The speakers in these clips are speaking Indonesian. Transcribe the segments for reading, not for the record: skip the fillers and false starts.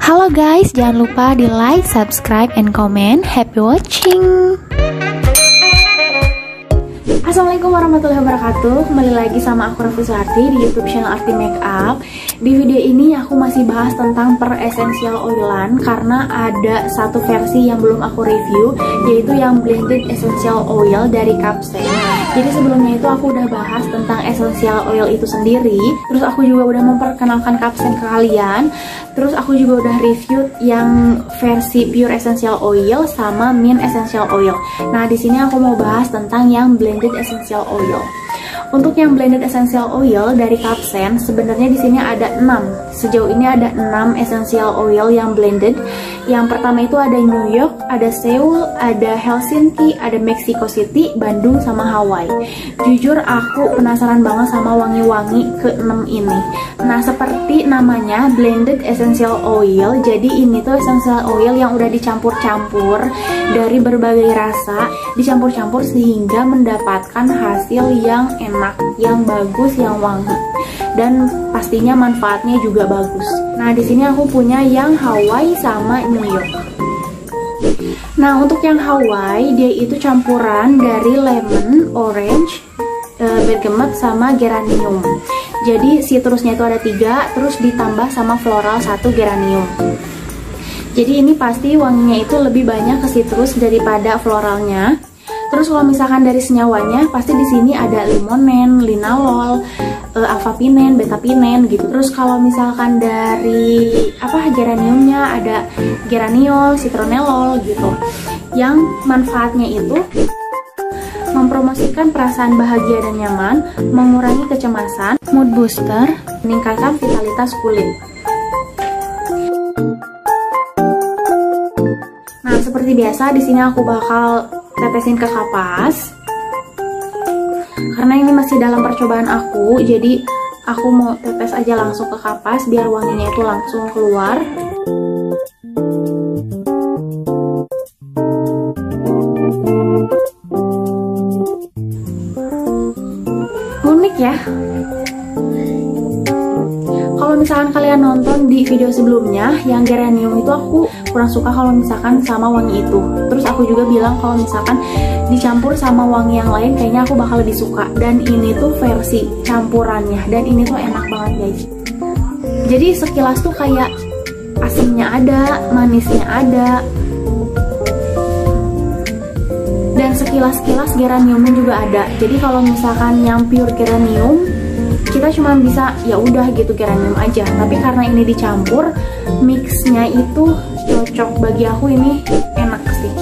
Halo guys, jangan lupa di like, subscribe, and comment. Happy watching. Assalamualaikum warahmatullahi wabarakatuh. Kembali lagi sama aku Raffi Suharti di YouTube channel Arti Makeup. Di video ini aku masih bahas tentang per essential oilan karena ada satu versi yang belum aku review, yaitu yang blended essential oil dari Capsen. Jadi sebelumnya itu aku udah bahas tentang essential oil itu sendiri, terus aku juga udah memperkenalkan Capsen ke kalian. Terus aku juga udah review yang versi pure essential oil sama mint essential oil. Nah, di sini aku mau bahas tentang yang blended essential oil. Untuk yang blended essential oil dari Capsen, sebenarnya di sini ada 6. Sejauh ini ada 6 essential oil yang blended. Yang pertama itu ada New York, ada Seoul, ada Helsinki, ada Mexico City, Bandung, sama Hawaii. Jujur aku penasaran banget sama wangi-wangi ke-6 ini. Nah, seperti namanya blended essential oil, jadi ini tuh essential oil yang udah dicampur-campur dari berbagai rasa, dicampur-campur sehingga mendapatkan hasil yang enak, yang bagus, yang wangi, dan pastinya manfaatnya juga bagus. Nah, di sini aku punya yang Hawaii sama New York. Nah, untuk yang Hawaii dia itu campuran dari lemon, orange, bergamot sama geranium. Jadi citrusnya itu ada 3, terus ditambah sama floral 1 geranium. Jadi ini pasti wanginya itu lebih banyak ke citrus daripada floralnya. Terus kalau misalkan dari senyawanya, pasti di sini ada limonen, linalol, alpha-pinen, beta-pinen gitu. Terus kalau misalkan dari geraniumnya ada geraniol, citronellol gitu. Yang manfaatnya itu mempromosikan perasaan bahagia dan nyaman, mengurangi kecemasan, mood booster, meningkatkan vitalitas kulit. Nah, seperti biasa di sini aku bakal tetesin ke kapas. Karena ini masih dalam percobaan aku, jadi aku mau tetes aja langsung ke kapas biar wanginya itu langsung keluar. Unik ya. Kalau misalkan kalian nonton di video sebelumnya, yang geranium itu aku kurang suka kalau misalkan sama wangi itu. Terus aku juga bilang kalau misalkan dicampur sama wangi yang lain, kayaknya aku bakal lebih suka. Dan ini tuh versi campurannya, dan ini tuh enak banget guys. Jadi sekilas tuh kayak asinnya ada, manisnya ada, dan sekilas-kilas geraniumnya juga ada. Jadi kalau misalkan yang pure geranium, kita cuma bisa ya udah gitu geranium aja. Tapi karena ini dicampur, mixnya itu cocok bagi aku, ini enak sih.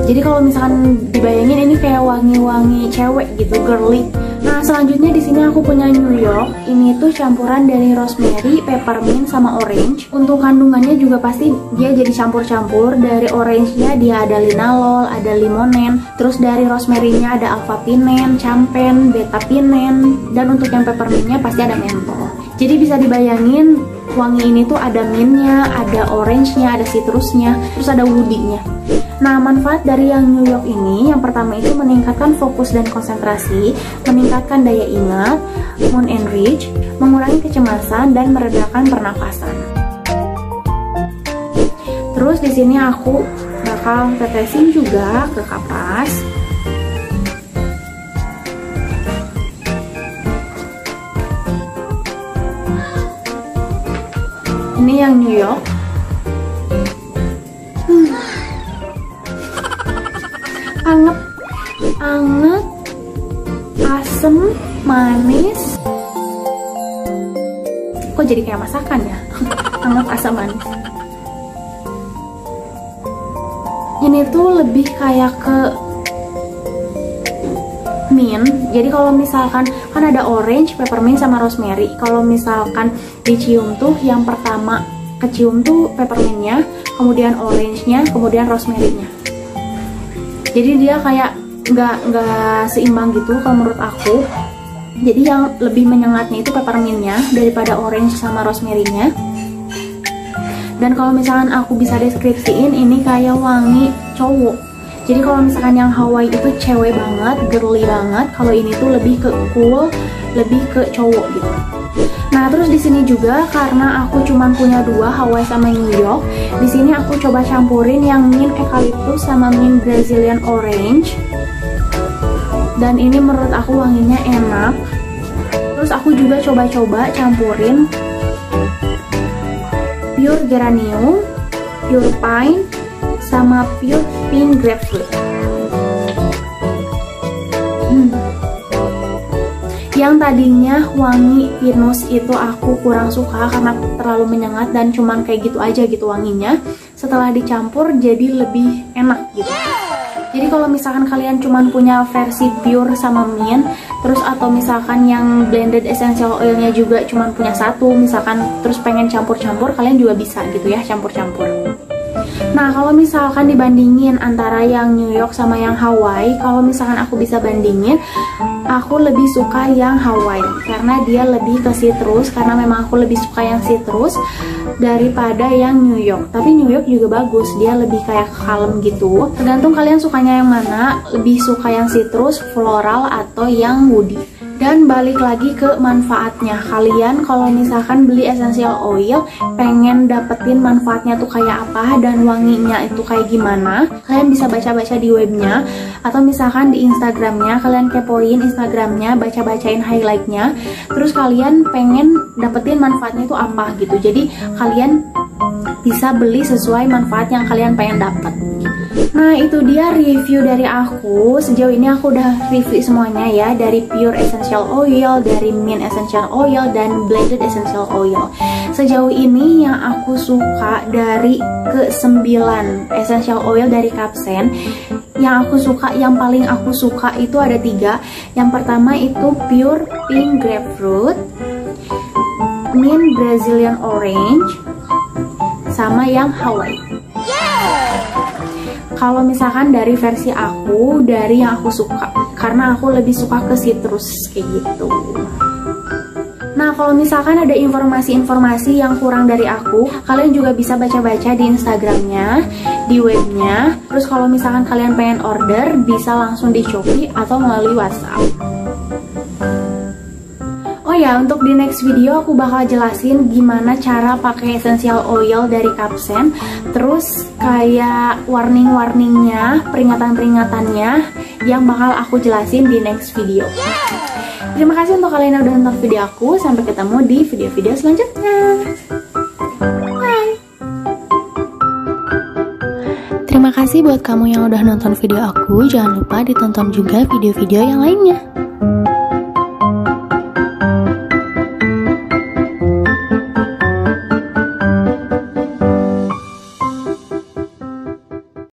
Jadi kalau misalkan dibayangin ini kayak wangi-wangi cewek gitu, girly. Nah, selanjutnya di sini aku punya New York. Ini tuh campuran dari rosemary, peppermint, sama orange. Untuk kandungannya juga pasti dia jadi campur-campur. Dari orange-nya dia ada linalol, ada limonen. Terus dari rosemary-nya ada alpha-pinen, campen, beta-pinen. Dan untuk yang peppermint-nya pasti ada menthol. Jadi bisa dibayangin wangi ini tuh ada mintnya, ada orange-nya, ada citrusnya, terus ada woody-nya. Nah, manfaat dari yang New York ini, yang pertama itu meningkatkan fokus dan konsentrasi, meningkatkan daya ingat, mood enrich, mengurangi kecemasan, dan meredakan pernafasan. Terus di sini aku bakal tetesin juga ke kapas. Ini yang New York. Anget, asem, manis. Kok jadi kayak masakan ya? Anget, asam, manis. Ini tuh lebih kayak ke mint. Jadi kalau misalkan kan ada orange, peppermint, sama rosemary. Kalau misalkan dicium tuh yang pertama kecium tuh peppermintnya, kemudian orange-nya, kemudian rosemary-nya. Jadi dia kayak nggak seimbang gitu kalau menurut aku. Jadi yang lebih menyengatnya itu peppermintnya daripada orange sama rosemary-nya. Dan kalau misalkan aku bisa deskripsiin, ini kayak wangi cowok. Jadi kalau misalkan yang Hawaii itu cewek banget, girly banget. Kalau ini tuh lebih ke cool, lebih ke cowok gitu. Nah, terus di sini juga karena aku cuma punya 2, Hawaii sama New York. Di sini aku coba campurin yang mint eucalyptus sama mint Brazilian orange. Dan ini menurut aku wanginya enak. Terus aku juga coba-coba campurin pure geranium, pure pine, sama pure pink grapefruit. Yang tadinya wangi pinus itu aku kurang suka karena terlalu menyengat dan cuman kayak gitu aja gitu wanginya. Setelah dicampur jadi lebih enak gitu. Jadi kalau misalkan kalian cuman punya versi pure sama mint, terus atau misalkan yang blended essential oilnya juga cuman punya 1, misalkan terus pengen campur-campur, kalian juga bisa gitu ya, campur-campur. Nah, kalau misalkan dibandingin antara yang New York sama yang Hawaii, kalau misalkan aku bisa bandingin, aku lebih suka yang Hawaii karena dia lebih ke citrus, karena memang aku lebih suka yang citrus daripada yang New York. Tapi New York juga bagus, dia lebih kayak kalem gitu. Tergantung kalian sukanya yang mana, lebih suka yang citrus, floral, atau yang woody. Dan balik lagi ke manfaatnya, kalian kalau misalkan beli essential oil pengen dapetin manfaatnya tuh kayak apa dan wanginya itu kayak gimana, kalian bisa baca-baca di webnya atau misalkan di Instagramnya, kalian kepoin Instagramnya, baca-bacain highlightnya, terus kalian pengen dapetin manfaatnya itu apa gitu. Jadi kalian bisa beli sesuai manfaat yang kalian pengen dapet. Nah, itu dia review dari aku. Sejauh ini aku udah review semuanya ya, dari pure essential oil, dari mint essential oil, dan blended essential oil. Sejauh ini yang aku suka dari ke-9 essential oil dari Capsen, yang aku suka, yang paling aku suka itu ada 3. Yang pertama itu pure pink grapefruit, mint Brazilian orange, sama yang Hawaii. Kalau misalkan dari versi aku, dari yang aku suka, karena aku lebih suka ke citrus kayak gitu. Nah, kalau misalkan ada informasi-informasi yang kurang dari aku, kalian juga bisa baca-baca di Instagramnya, di webnya. Terus kalau misalkan kalian pengen order, bisa langsung di Shopee atau melalui WhatsApp. Oh ya, untuk di next video aku bakal jelasin gimana cara pakai essential oil dari Capsen. Terus kayak warning-warningnya, peringatan-peringatannya yang bakal aku jelasin di next video. Terima kasih untuk kalian yang udah nonton video aku. Sampai ketemu di video-video selanjutnya. Bye. Terima kasih buat kamu yang udah nonton video aku. Jangan lupa ditonton juga video-video yang lainnya.